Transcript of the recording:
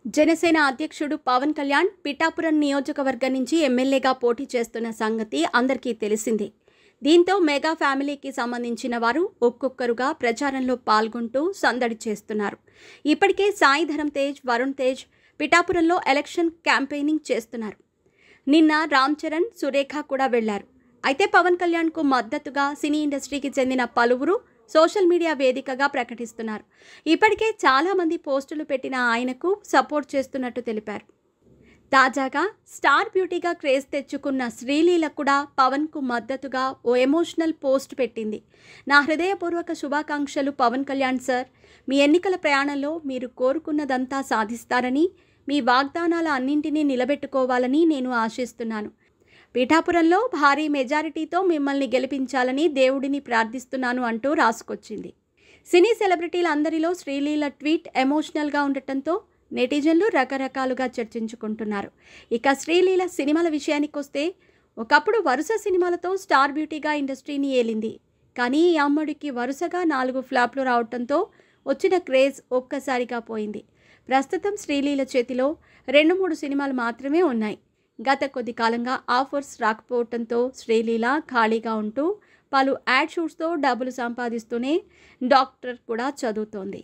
జనసేన అధ్యక్షుడు పవన్ కళ్యాణ్ పిఠాపురం నియోజకవర్గం నుంచి ఎమ్మెల్యేగా పోటీ చేస్తున్న సంగతి అందరికీ తెలిసిందే. దీంతో మెగా ఫ్యామిలీకి సంబంధించిన వారు ఒక్కొక్కరుగా ప్రచారంలో పాల్గొంటూ సందడి చేస్తున్నారు. ఇప్పటికే సాయి ధరమ్ తేజ్, వరుణ్ తేజ్ పిఠాపురంలో ఎలక్షన్ క్యాంపెయినింగ్ చేస్తున్నారు. నిన్న రామ్ చరణ్, సురేఖ కూడా వెళ్లారు. అయితే పవన్ కళ్యాణ్కు మద్దతుగా సినీ ఇండస్ట్రీకి చెందిన పలువురు సోషల్ మీడియా వేదికగా ప్రకటిస్తున్నారు. ఇప్పటికే చాలామంది పోస్టులు పెట్టిన ఆయనకు సపోర్ట్ చేస్తున్నట్టు తెలిపారు. తాజాగా స్టార్ బ్యూటీగా క్రేజ్ తెచ్చుకున్న శ్రీలీల కూడా పవన్కు మద్దతుగా ఓ ఎమోషనల్ పోస్ట్ పెట్టింది. నా హృదయపూర్వక శుభాకాంక్షలు పవన్ కళ్యాణ్ సార్. మీ ఎన్నికల ప్రయాణంలో మీరు కోరుకున్నదంతా సాధిస్తారని, మీ వాగ్దానాల అన్నింటినీ నిలబెట్టుకోవాలని నేను ఆశిస్తున్నాను. పిఠాపురంలో భారీ మెజారిటీతో మిమ్మల్ని గెలిపించాలని దేవుడిని ప్రార్థిస్తున్నాను అంటూ రాసుకొచ్చింది. సినీ సెలబ్రిటీలందరిలో శ్రీలీల ట్వీట్ ఎమోషనల్గా ఉండటంతో నెటిజన్లు రకరకాలుగా చర్చించుకుంటున్నారు. ఇక శ్రీలీల సినిమాల విషయానికొస్తే ఒకప్పుడు వరుస సినిమాలతో స్టార్ బ్యూటీగా ఇండస్ట్రీని ఏలింది. కానీ ఈ అమ్మడికి వరుసగా 4 ఫ్లాప్లు రావడంతో వచ్చిన క్రేజ్ ఒక్కసారిగా పోయింది. ప్రస్తుతం శ్రీలీల చేతిలో 2-3 సినిమాలు మాత్రమే ఉన్నాయి. గత కొద్ది కాలంగా ఆఫర్స్ రాకపోవడంతో శ్రీలీల ఖాళీగా ఉంటూ పలు యాడ్ షూట్స్తో డబ్బులు సంపాదిస్తూనే డాక్టర్ కూడా చదువుతోంది.